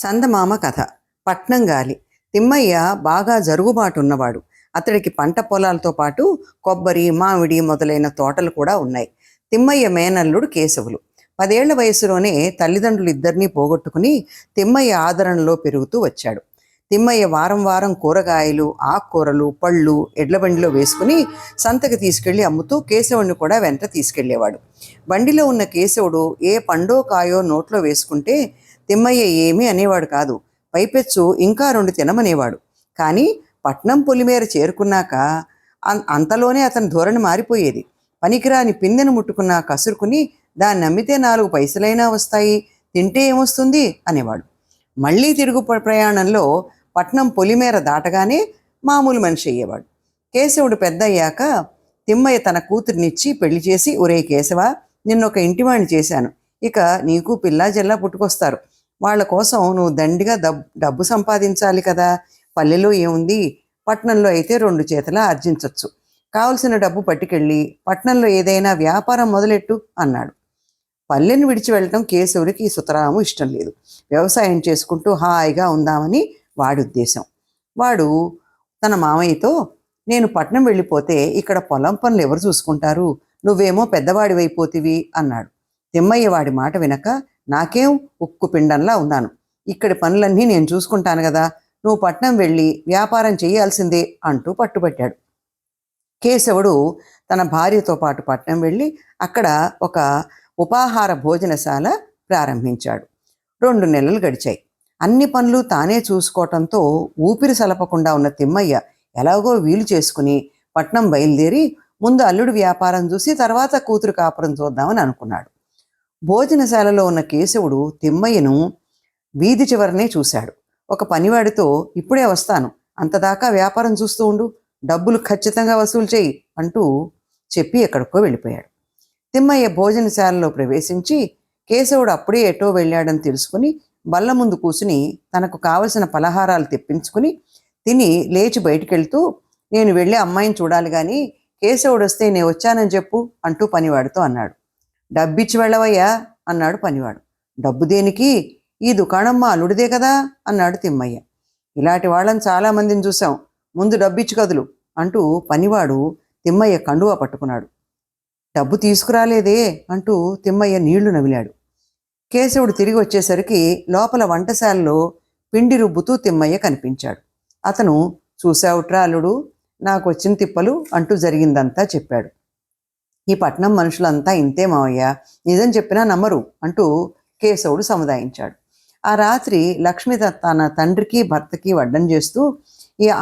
చందమామ కథ. పట్నం గాలి. తిమ్మయ్య బాగా జరుగుబాటున్నవాడు. అతడికి పంట పొలాలతో పాటు కొబ్బరి, మామిడి మొదలైన తోటలు కూడా ఉన్నాయి. తిమ్మయ్య మేనల్లుడు కేశవులు. 10 ఏళ్ల వయసులోనే తల్లిదండ్రులు ఇద్దరినీ పోగొట్టుకుని తిమ్మయ్య ఆదరణలో పెరుగుతూ వచ్చాడు. తిమ్మయ్య వారం వారం కూరగాయలు, ఆకుకూరలు, పళ్ళు ఎడ్ల బండిలో వేసుకుని సంతకి తీసుకెళ్లి అమ్ముతూ కేశవుడిని కూడా వెంట తీసుకెళ్లేవాడు. బండిలో ఉన్న కేశవుడు ఏ పండో కాయో నోట్లో వేసుకుంటే తిమ్మయ్య ఏమీ అనేవాడు కాదు. పైపెచ్చు ఇంకా 2 తినమనేవాడు. కానీ పట్నం పొలిమేర చేరుకున్నాక అంతలోనే అతని ధోరణి మారిపోయేది. పనికిరాని పిందెను ముట్టుకున్నా కసురుకుని దాన్ని అమ్మితే 4 పైసలైనా వస్తాయి, తింటే ఏమొస్తుంది అనేవాడు. మళ్ళీ తిరుగు ప్రయాణంలో పట్నం పొలిమేర దాటగానే మామూలు మనిషి అయ్యేవాడు. కేశవుడు పెద్దయ్యాక తిమ్మయ్య తన కూతురినిచ్చి పెళ్లి చేసి, ఒరే కేశవ, నిన్నొక ఇంటివాణ్ణి చేశాను. ఇక నీకు పిల్లా జల్లా పుట్టుకొస్తారు. వాళ్ళ కోసం నువ్వు దండిగా డబ్బు సంపాదించాలి కదా. పల్లెలో ఏముంది, పట్నంలో అయితే 2 చేతులా ఆర్జించవచ్చు. కావలసిన డబ్బు పట్టుకెళ్ళి పట్నంలో ఏదైనా వ్యాపారం మొదలెట్టు అన్నాడు. పల్లెని విడిచి వెళ్ళటం కేశవుడికి సుతరాము ఇష్టం లేదు. వ్యవసాయం చేసుకుంటూ హాయిగా ఉందామని వాడి ఉద్దేశం. వాడు తన మామయ్యతో, నేను పట్నం వెళ్ళిపోతే ఇక్కడ పొలం పనులు ఎవరు చూసుకుంటారు, నువ్వేమో పెద్దవాడివైపోతివి అన్నాడు. తిమ్మయ్య వాడి మాట వినక, నాకేం ఉక్కు పిండంలా ఉన్నాను, ఇక్కడి పనులన్నీ నేను చూసుకుంటాను కదా, నువ్వు పట్నం వెళ్ళి వ్యాపారం చేయాల్సిందే అంటూ పట్టుబట్టాడు. కేశవుడు తన భార్యతో పాటు పట్నం వెళ్ళి అక్కడ ఒక ఉపాహార భోజనశాల ప్రారంభించాడు. 2 నెలలు గడిచాయి. అన్ని పనులు తానే చూసుకోవటంతో ఊపిరి సలపకుండా ఉన్న తిమ్మయ్య ఎలాగో వీలు చేసుకుని పట్నం బయలుదేరి ముందు అల్లుడి వ్యాపారం చూసి తర్వాత కూతురు కాపురం చూద్దామని అనుకున్నాడు. భోజనశాలలో ఉన్న కేశవుడు తిమ్మయ్యను వీధి చివరనే చూశాడు. ఒక పనివాడితో, ఇప్పుడే వస్తాను, అంతదాకా వ్యాపారం చూస్తూ ఉండు, డబ్బులు ఖచ్చితంగా వసూలు చేయి అంటూ చెప్పి ఎక్కడికో వెళ్ళిపోయాడు. తిమ్మయ్య భోజనశాలలో ప్రవేశించి కేశవుడు అప్పుడే ఎటో వెళ్ళాడని తెలుసుకుని బల్ల ముందు కూసుని తనకు కావలసిన పలహారాలు తెప్పించుకుని తిని లేచి బయటికెళ్తూ, నేను వెళ్ళి అమ్మాయిని చూడాలి కానీ కేశవుడు వస్తే నేను వచ్చానని చెప్పు అంటూ పనివాడితో అన్నాడు. డబ్బిచ్చి వెళ్ళవయ్యా అన్నాడు పనివాడు. డబ్బు దేనికి, ఈ దుకాణం మా అల్లుడిదే కదా అన్నాడు తిమ్మయ్య. ఇలాంటి వాళ్ళని చాలామందిని చూసాం, ముందు డబ్బిచ్చి కదులు అంటూ పనివాడు తిమ్మయ్య కండువా పట్టుకున్నాడు. డబ్బు తీసుకురాలేదే అంటూ తిమ్మయ్య నీళ్లు నమిలాడు. కేశవుడు తిరిగి వచ్చేసరికి లోపల వంటశాలలో పిండి రుబ్బుతూ తిమ్మయ్య కనిపించాడు. అతను, చూసావుట్రా అల్లుడు, నాకు వచ్చిన తిప్పలు అంటూ జరిగిందంతా చెప్పాడు. ఈ పట్నం మనుషులంతా ఇంతే మావయ్య, నిజం చెప్పినా నమ్మరు అంటూ కేశవుడు సముదాయించాడు. ఆ రాత్రి లక్ష్మి తన తండ్రికి భర్తకి వడ్డం చేస్తూ,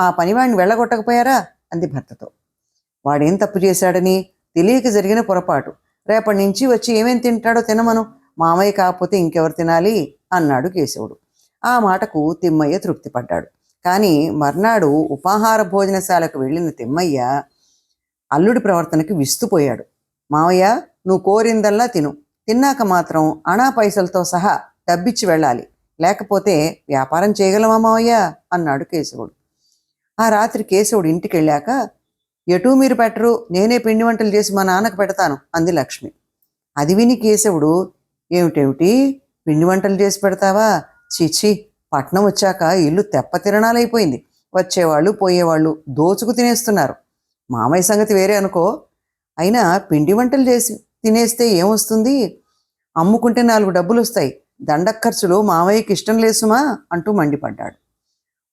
ఆ పనివాడిని వెళ్ళగొట్టకపోయారా అంది భర్తతో. వాడేం తప్పు చేశాడని, తెలియక జరిగిన పొరపాటు, రేపటి నుంచి వచ్చి ఏమేం తింటాడో తినమను, మామయ్య కాకపోతే ఇంకెవరు తినాలి అన్నాడు కేశవుడు. ఆ మాటకు తిమ్మయ్య తృప్తిపడ్డాడు. కానీ మర్నాడు ఉపాహార భోజనశాలకు వెళ్ళిన తిమ్మయ్య అల్లుడి ప్రవర్తనకి విస్తుపోయాడు. మావయ్య, నువ్వు కోరిందల్లా తిను, తిన్నాక మాత్రం అణా పైసలతో సహా డబ్బిచ్చి వెళ్ళాలి, లేకపోతే వ్యాపారం చేయగలమా మావయ్య అన్నాడు కేశవుడు. ఆ రాత్రి కేశవుడు ఇంటికి వెళ్ళాక, ఎటూ మీరు పెట్టరు, నేనే పిండి వంటలు చేసి మా నాన్నకు పెడతాను అంది లక్ష్మి. అది విని కేశవుడు, ఏమిటేమిటి, పిండి వంటలు చేసి పెడతావా, చిచి, పట్నం వచ్చాక ఇల్లు తెప్ప తిరణాలైపోయింది, వచ్చేవాళ్ళు పోయేవాళ్ళు దోచుకు తినేస్తున్నారు, మామయ్య సంగతి వేరే అనుకో, అయినా పిండి వంటలు చేసి తినేస్తే ఏమొస్తుంది, అమ్ముకుంటే 4 డబ్బులు వస్తాయి, దండక ఖర్చులు మామయ్యకి ఇష్టం లేసుమా అంటూ మండిపడ్డాడు.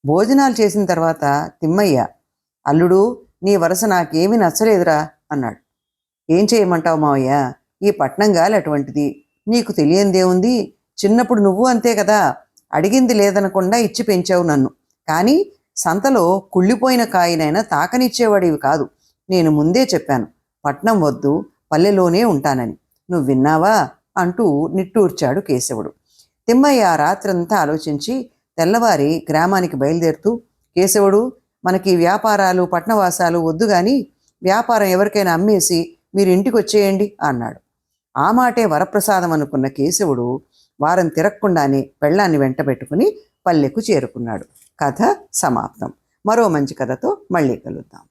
భోజనాలు చేసిన తర్వాత తిమ్మయ్య, అల్లుడు, నీ వరస నాకేమీ నచ్చలేదురా అన్నాడు. ఏం చేయమంటావు మావయ్య, ఈ పట్నం గాలి అటువంటిది, నీకు తెలియందేముంది, చిన్నప్పుడు నువ్వు అంతే కదా, అడిగింది లేదనకుండా ఇచ్చి పెంచావు నన్ను, కానీ సంతలో కుళ్ళిపోయిన కాయనైనా తాకనిచ్చేవాడివి కాదు, నేను ముందే చెప్పాను, పట్నం వద్దు, పల్లెలోనే ఉంటానని, నువ్వు విన్నావా అంటూ నిట్టూర్చాడు కేశవుడు. తిమ్మయ్య ఆ రాత్రంతా ఆలోచించి తెల్లవారి గ్రామానికి బయలుదేరుతూ, కేశవుడు, మనకి వ్యాపారాలు పట్నవాసాలు వద్దు కానీ వ్యాపారం ఎవరికైనా అమ్మేసి మీరు ఇంటికి వచ్చేయండి అన్నాడు. ఆ మాటే వరప్రసాదం అనుకున్న కేశవుడు వారం తిరగకుండానే పెళ్ళాన్ని వెంట పెట్టుకుని పల్లెకు చేరుకున్నాడు. కథ సమాప్తం. మరో మంచి కథతో మళ్ళీ కలుద్దాం.